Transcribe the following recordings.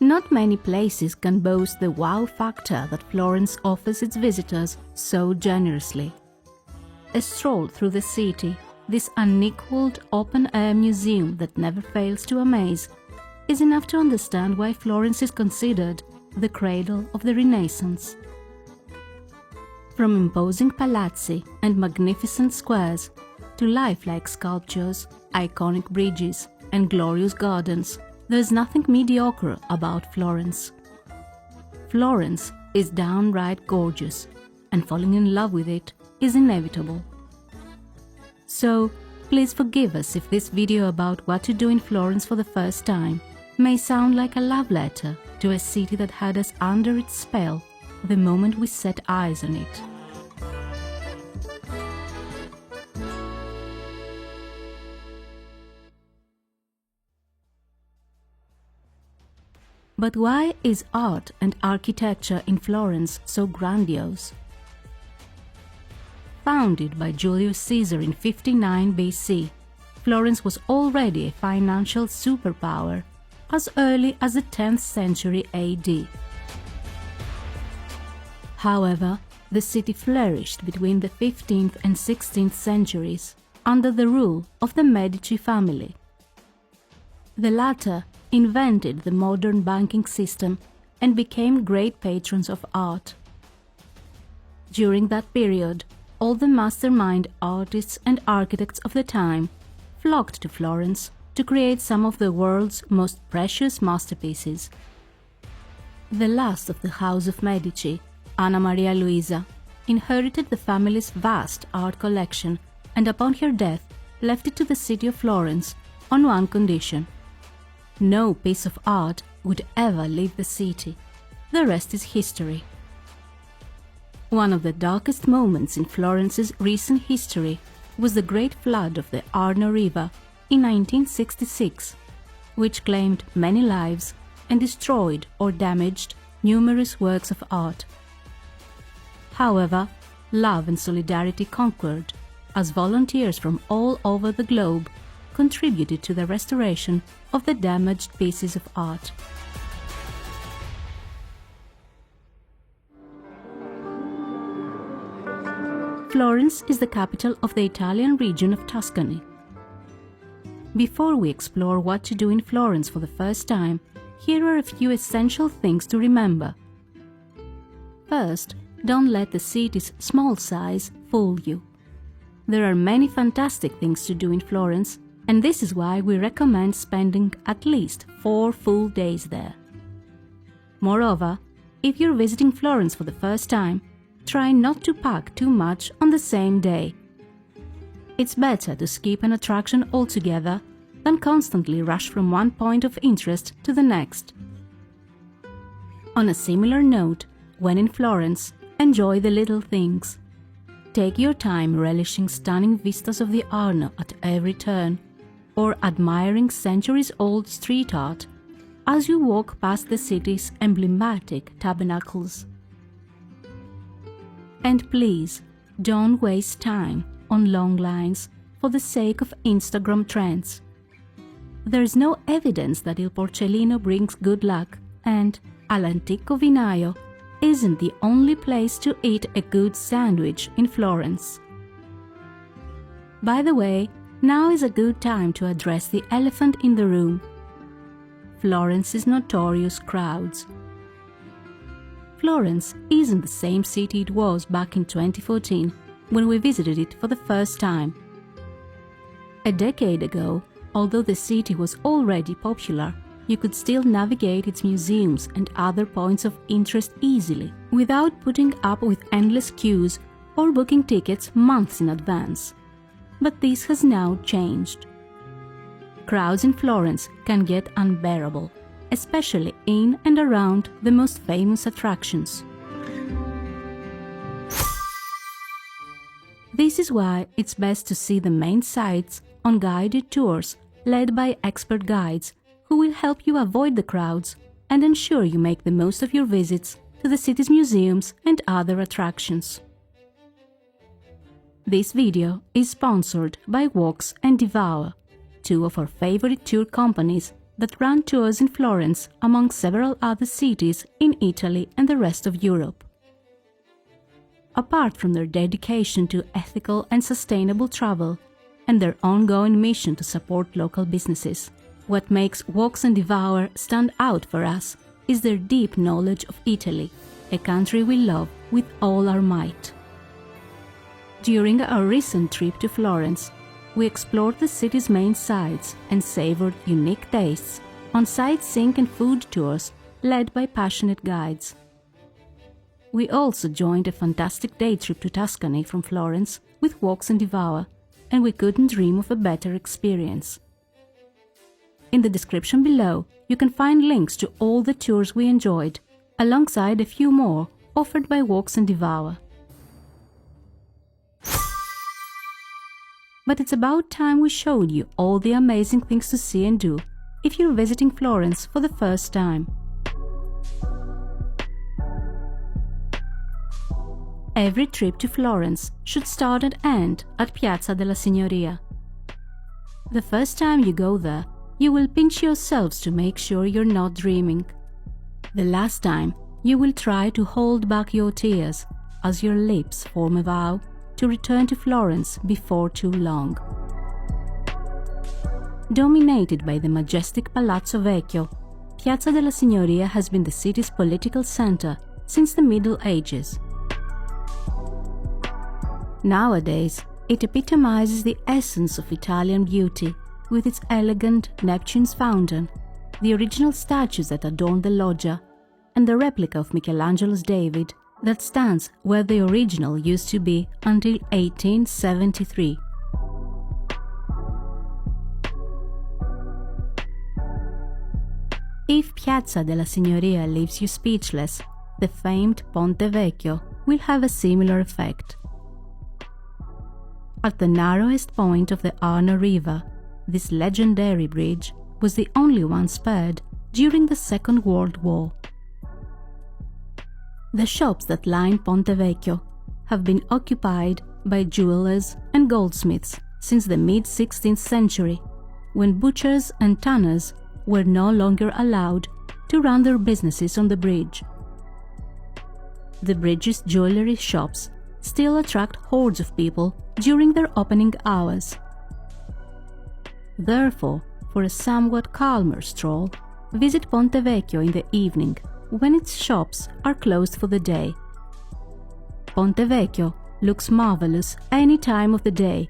Not many places can boast the wow factor that Florence offers its visitors so generously. A stroll through the city, this unequaled open-air museum that never fails to amaze, is enough to understand why Florence is considered the cradle of the Renaissance. From imposing palazzi and magnificent squares to lifelike sculptures, iconic bridges, and glorious gardens, there is nothing mediocre about Florence. Florence is downright gorgeous, and falling in love with it is inevitable. So, please forgive us if this video about what to do in Florence for the first time may sound like a love letter to a city that had us under its spell the moment we set eyes on it. But why is art and architecture in Florence so grandiose? Founded by Julius Caesar in 59 BC, Florence was already a financial superpower as early as the 10th century AD. However, the city flourished between the 15th and 16th centuries under the rule of the Medici family. The latter invented the modern banking system and became great patrons of art. During that period, all the mastermind artists and architects of the time flocked to Florence to create some of the world's most precious masterpieces. The last of the House of Medici, Anna Maria Luisa, inherited the family's vast art collection and upon her death left it to the city of Florence on one condition: no piece of art would ever leave the city. The rest is history. One of the darkest moments in Florence's recent history was the Great Flood of the Arno River in 1966, which claimed many lives and destroyed or damaged numerous works of art. However, love and solidarity conquered, as volunteers from all over the globe contributed to the restoration of the damaged pieces of art. Florence is the capital of the Italian region of Tuscany. Before we explore what to do in Florence for the first time, here are a few essential things to remember. First, don't let the city's small size fool you. There are many fantastic things to do in Florence, and this is why we recommend spending at least 4 full days there. Moreover, if you're visiting Florence for the first time, try not to pack too much on the same day. It's better to skip an attraction altogether than constantly rush from one point of interest to the next. On a similar note, when in Florence, enjoy the little things. Take your time relishing stunning vistas of the Arno at every turn, or admiring centuries-old street art as you walk past the city's emblematic tabernacles. And please, don't waste time on long lines for the sake of Instagram trends. There is no evidence that Il Porcellino brings good luck, and All'Antico Vinaio isn't the only place to eat a good sandwich in Florence. By the way, now is a good time to address the elephant in the room: Florence's notorious crowds. Florence isn't the same city it was back in 2014 when we visited it for the first time. A decade ago, although the city was already popular, you could still navigate its museums and other points of interest easily without putting up with endless queues or booking tickets months in advance. But this has now changed. Crowds in Florence can get unbearable, especially in and around the most famous attractions. This is why it's best to see the main sites on guided tours led by expert guides who will help you avoid the crowds and ensure you make the most of your visits to the city's museums and other attractions. This video is sponsored by Walks and Devour, two of our favorite tour companies that run tours in Florence among several other cities in Italy and the rest of Europe. Apart from their dedication to ethical and sustainable travel and their ongoing mission to support local businesses, what makes Walks and Devour stand out for us is their deep knowledge of Italy, a country we love with all our might. During our recent trip to Florence, we explored the city's main sites and savored unique tastes on sightseeing and food tours led by passionate guides. We also joined a fantastic day trip to Tuscany from Florence with Walks and Devour, and we couldn't dream of a better experience. In the description below, you can find links to all the tours we enjoyed, alongside a few more offered by Walks and Devour. But it's about time we showed you all the amazing things to see and do if you're visiting Florence for the first time. Every trip to Florence should start and end at Piazza della Signoria. The first time you go there, you will pinch yourselves to make sure you're not dreaming. The last time, you will try to hold back your tears as your lips form a vow to return to Florence before too long. Dominated by the majestic Palazzo Vecchio, Piazza della Signoria has been the city's political center since the Middle Ages. Nowadays, it epitomizes the essence of Italian beauty with its elegant Neptune's fountain, the original statues that adorn the loggia, and the replica of Michelangelo's David that stands where the original used to be until 1873. If Piazza della Signoria leaves you speechless, the famed Ponte Vecchio will have a similar effect. At the narrowest point of the Arno River, this legendary bridge was the only one spared during the Second World War. The shops that line Ponte Vecchio have been occupied by jewelers and goldsmiths since the mid-16th century, when butchers and tanners were no longer allowed to run their businesses on the bridge. The bridge's jewelry shops still attract hordes of people during their opening hours. Therefore, for a somewhat calmer stroll, visit Ponte Vecchio in the evening when its shops are closed for the day. Ponte Vecchio looks marvelous any time of the day.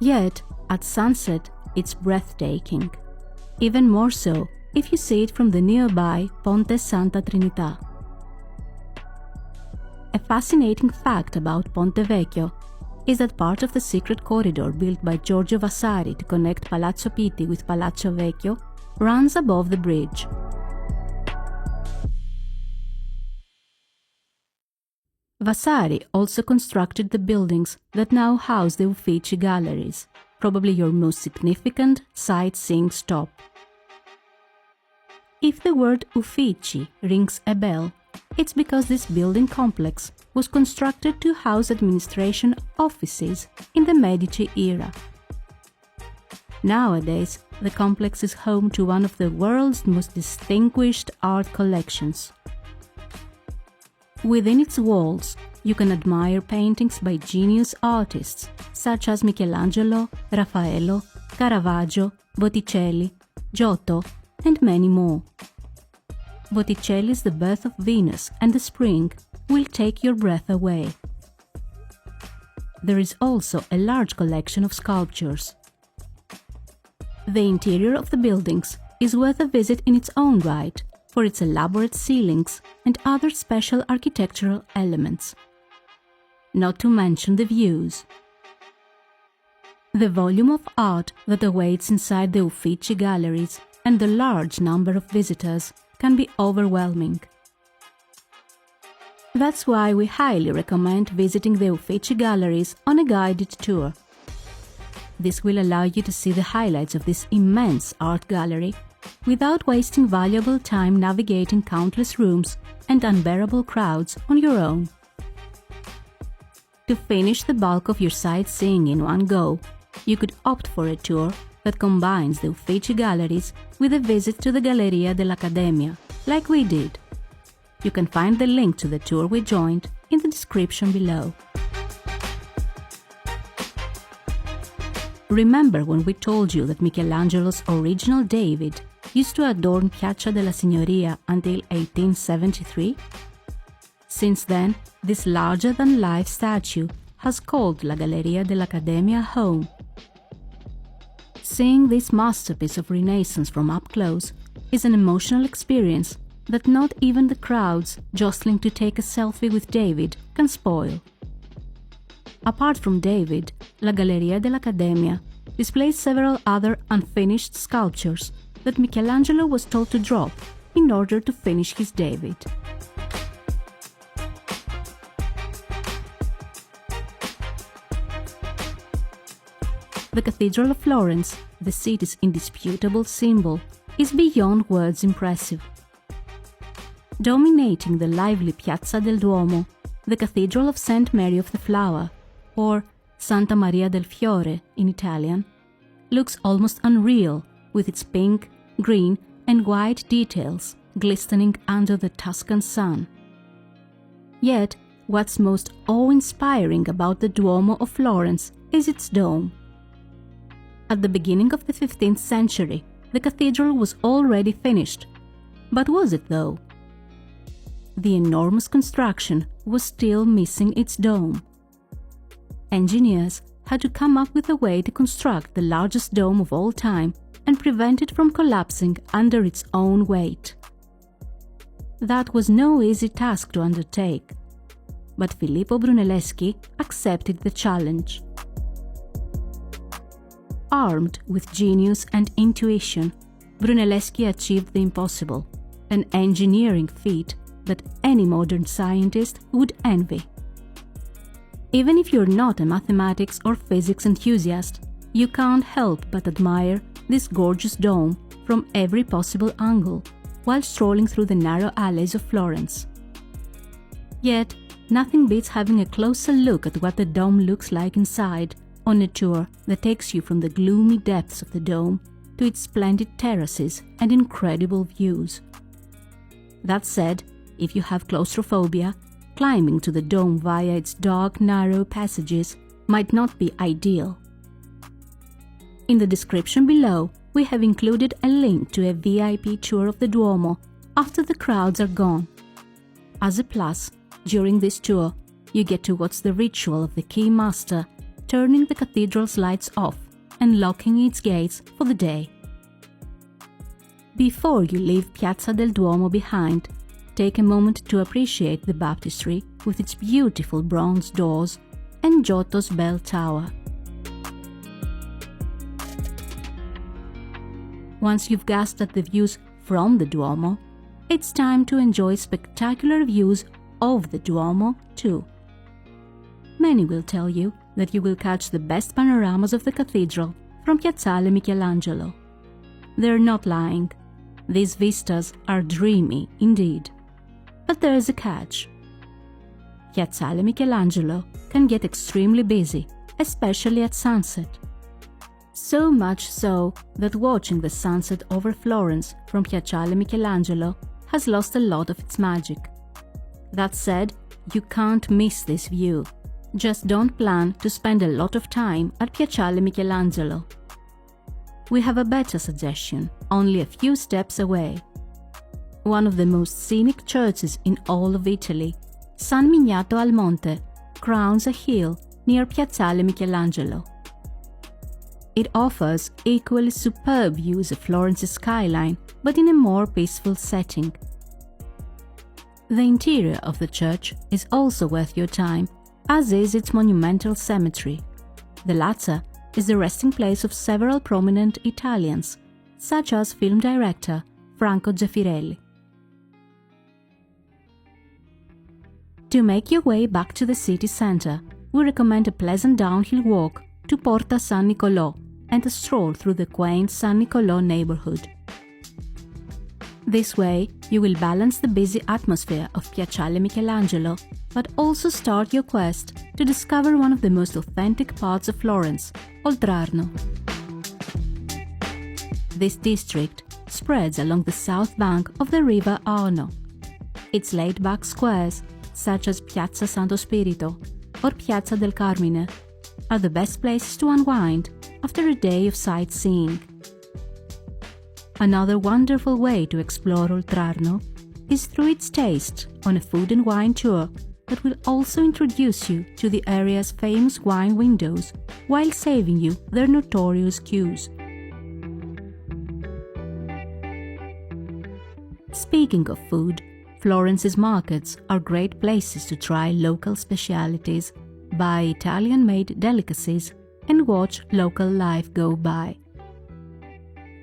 Yet, at sunset, it's breathtaking. Even more so if you see it from the nearby Ponte Santa Trinità. A fascinating fact about Ponte Vecchio is that part of the secret corridor built by Giorgio Vasari to connect Palazzo Pitti with Palazzo Vecchio runs above the bridge. Vasari also constructed the buildings that now house the Uffizi galleries, probably your most significant sightseeing stop. If the word Uffizi rings a bell, it's because this building complex was constructed to house administration offices in the Medici era. Nowadays, the complex is home to one of the world's most distinguished art collections. Within its walls, you can admire paintings by genius artists such as Michelangelo, Raffaello, Caravaggio, Botticelli, Giotto, and many more. Botticelli's The Birth of Venus and the Spring will take your breath away. There is also a large collection of sculptures. The interior of the buildings is worth a visit in its own right for its elaborate ceilings and other special architectural elements. Not to mention the views. The volume of art that awaits inside the Uffizi galleries and the large number of visitors can be overwhelming. That's why we highly recommend visiting the Uffizi galleries on a guided tour. This will allow you to see the highlights of this immense art gallery without wasting valuable time navigating countless rooms and unbearable crowds on your own. To finish the bulk of your sightseeing in one go, you could opt for a tour that combines the Uffizi galleries with a visit to the Galleria dell'Accademia, like we did. You can find the link to the tour we joined in the description below. Remember when we told you that Michelangelo's original David used to adorn Piazza della Signoria until 1873? Since then, this larger-than-life statue has called La Galleria dell'Accademia home. Seeing this masterpiece of Renaissance from up close is an emotional experience that not even the crowds jostling to take a selfie with David can spoil. Apart from David, La Galleria dell'Accademia displays several other unfinished sculptures that Michelangelo was told to drop in order to finish his David. The Cathedral of Florence, the city's indisputable symbol, is beyond words impressive. Dominating the lively Piazza del Duomo, the Cathedral of St. Mary of the Flower, or Santa Maria del Fiore in Italian, looks almost unreal with its pink, green and white details glistening under the Tuscan sun. Yet, what's most awe-inspiring about the Duomo of Florence is its dome. At the beginning of the 15th century, the cathedral was already finished. But was it though? The enormous construction was still missing its dome. Engineers had to come up with a way to construct the largest dome of all time and prevent it from collapsing under its own weight. That was no easy task to undertake, but Filippo Brunelleschi accepted the challenge. Armed with genius and intuition, Brunelleschi achieved the impossible, an engineering feat that any modern scientist would envy. Even if you're not a mathematics or physics enthusiast, you can't help but admire this gorgeous dome from every possible angle while strolling through the narrow alleys of Florence. Yet, nothing beats having a closer look at what the dome looks like inside on a tour that takes you from the gloomy depths of the dome to its splendid terraces and incredible views. That said, if you have claustrophobia, climbing to the dome via its dark, narrow passages might not be ideal. In the description below, we have included a link to a VIP tour of the Duomo after the crowds are gone. As a plus, during this tour, you get to watch the ritual of the key master turning the cathedral's lights off and locking its gates for the day. Before you leave Piazza del Duomo behind, take a moment to appreciate the baptistry with its beautiful bronze doors and Giotto's bell tower. Once you've gasped at the views from the Duomo, it's time to enjoy spectacular views of the Duomo too. Many will tell you that you will catch the best panoramas of the cathedral from Piazzale Michelangelo. They're not lying. These vistas are dreamy indeed. But there is a catch. Piazzale Michelangelo can get extremely busy, especially at sunset. So much so that watching the sunset over Florence from Piazzale Michelangelo has lost a lot of its magic. That said, you can't miss this view. Just don't plan to spend a lot of time at Piazzale Michelangelo. We have a better suggestion, only a few steps away. One of the most scenic churches in all of Italy, San Miniato al Monte, crowns a hill near Piazzale Michelangelo. It offers equally superb views of Florence's skyline, but in a more peaceful setting. The interior of the church is also worth your time, as is its monumental cemetery. The latter is the resting place of several prominent Italians, such as film director Franco Zeffirelli. To make your way back to the city center, we recommend a pleasant downhill walk to Porta San Nicolò and a stroll through the quaint San Nicolò neighborhood. This way, you will balance the busy atmosphere of Piazzale Michelangelo, but also start your quest to discover one of the most authentic parts of Florence, Oltrarno. This district spreads along the south bank of the river Arno. Its laid-back squares, such as Piazza Santo Spirito or Piazza del Carmine, are the best places to unwind after a day of sightseeing. Another wonderful way to explore Oltrarno is through its taste on a food and wine tour that will also introduce you to the area's famous wine windows while saving you their notorious queues. Speaking of food, Florence's markets are great places to try local specialities, buy Italian-made delicacies, and watch local life go by.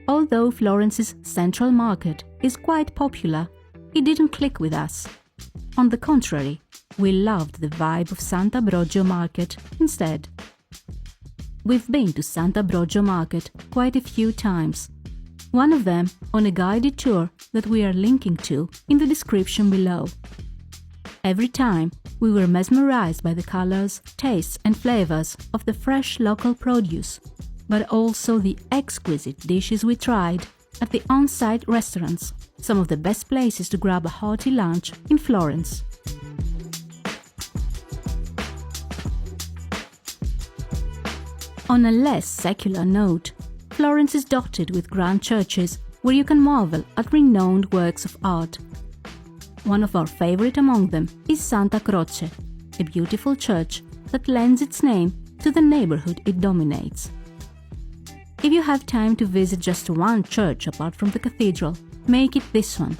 Although Florence's central market is quite popular, it didn't click with us. On the contrary, we loved the vibe of Santa Broggio Market instead. We've been to Santa Broggio Market quite a few times, one of them on a guided tour that we are linking to in the description below. Every time, we were mesmerized by the colors, tastes and flavors of the fresh local produce, but also the exquisite dishes we tried at the on-site restaurants, some of the best places to grab a hearty lunch in Florence. On a less secular note, Florence is dotted with grand churches where you can marvel at renowned works of art. One of our favorite among them is Santa Croce, a beautiful church that lends its name to the neighborhood it dominates. If you have time to visit just one church apart from the cathedral, make it this one.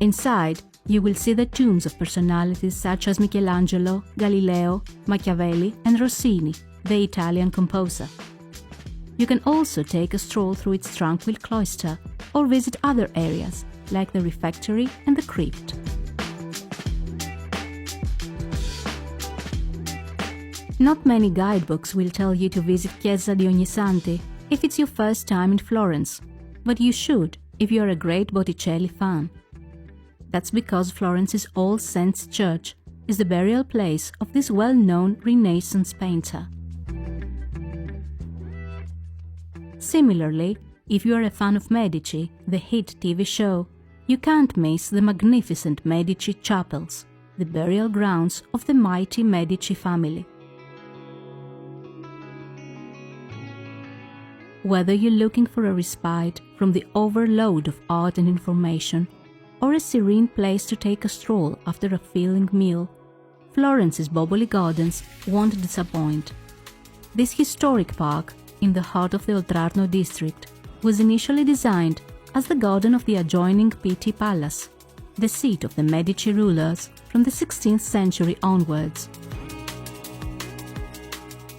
Inside, you will see the tombs of personalities such as Michelangelo, Galileo, Machiavelli and Rossini, the Italian composer. You can also take a stroll through its tranquil cloister or visit other areas like the refectory and the crypt. Not many guidebooks will tell you to visit Chiesa di Ognissanti if it's your first time in Florence, but you should if you are a great Botticelli fan. That's because Florence's All Saints Church is the burial place of this well-known Renaissance painter. Similarly, if you are a fan of Medici, the hit TV show, you can't miss the magnificent Medici chapels, the burial grounds of the mighty Medici family. Whether you're looking for a respite from the overload of art and information, or a serene place to take a stroll after a filling meal, Florence's Boboli Gardens won't disappoint. This historic park, in the heart of the Oltrarno district, was initially designed as the garden of the adjoining Pitti Palace, the seat of the Medici rulers from the 16th century onwards.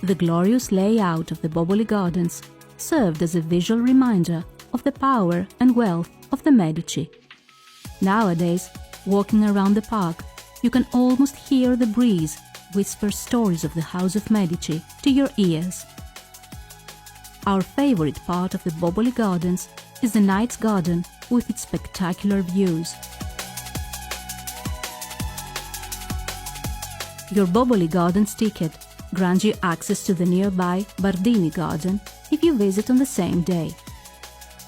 The glorious layout of the Boboli Gardens served as a visual reminder of the power and wealth of the Medici. Nowadays, walking around the park, you can almost hear the breeze whisper stories of the House of Medici to your ears. Our favorite part of the Boboli Gardens is the Knight's Garden with its spectacular views. Your Boboli Gardens ticket grants you access to the nearby Bardini Garden if you visit on the same day.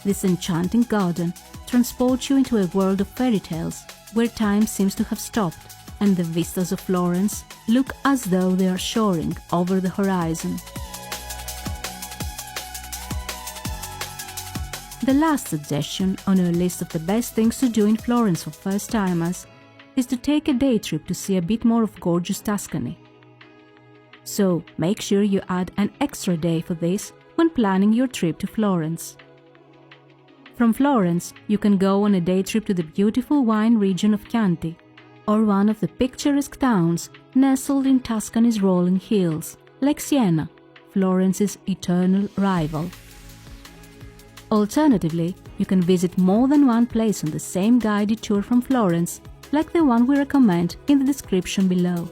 This enchanting garden transports you into a world of fairy tales where time seems to have stopped and the vistas of Florence look as though they are soaring over the horizon. The last suggestion on our list of the best things to do in Florence for first-timers is to take a day trip to see a bit more of gorgeous Tuscany. So make sure you add an extra day for this when planning your trip to Florence. From Florence, you can go on a day trip to the beautiful wine region of Chianti, or one of the picturesque towns nestled in Tuscany's rolling hills, like Siena, Florence's eternal rival. Alternatively, you can visit more than one place on the same guided tour from Florence, like the one we recommend in the description below.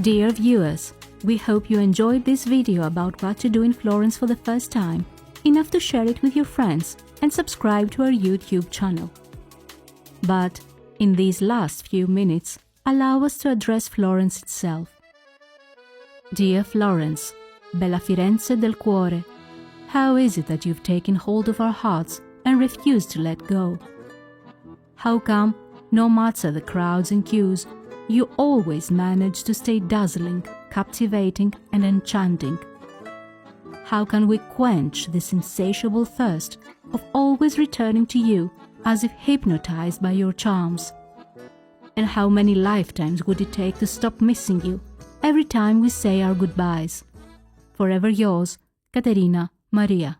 Dear viewers, we hope you enjoyed this video about what to do in Florence for the first time, enough to share it with your friends and subscribe to our YouTube channel. But, in these last few minutes, allow us to address Florence itself. Dear Florence, bella Firenze del cuore, how is it that you've taken hold of our hearts and refused to let go? How come, no matter the crowds and queues, you always manage to stay dazzling, captivating and enchanting? How can we quench this insatiable thirst of always returning to you as if hypnotized by your charms? And how many lifetimes would it take to stop missing you every time we say our goodbyes? Forever yours, Caterina Maria.